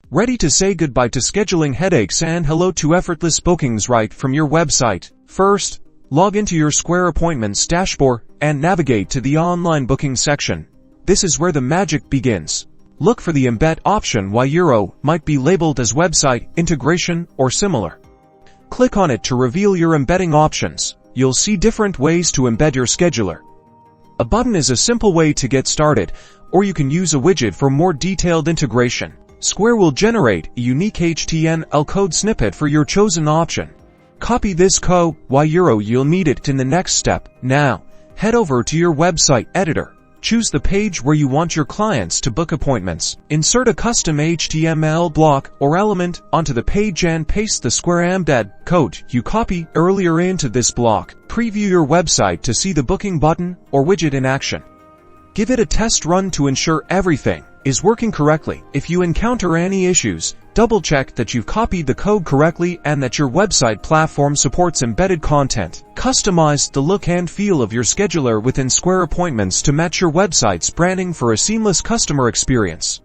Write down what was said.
Ready to say goodbye to scheduling headaches and hello to effortless bookings right from your website. First, log into your Square Appointments dashboard and navigate to the online booking section. This is where the magic begins. Look for the Embed option. Might be labeled as website, integration, or similar. Click on it to reveal your embedding options. You'll see different ways to embed your scheduler. A button is a simple way to get started, or you can use a widget for more detailed integration. Square will generate a unique HTML code snippet for your chosen option. Copy this code. You'll need it in the next step. Now, head over to your website editor. Choose the page where you want your clients to book appointments. Insert a custom HTML block or element onto the page and paste the Square embed code you copied earlier into this block. Preview your website to see the booking button or widget in action. Give it a test run to ensure everything is working correctly. If you encounter any issues, double-check that you've copied the code correctly and that your website platform supports embedded content. Customize the look and feel of your scheduler within Square Appointments to match your website's branding for a seamless customer experience.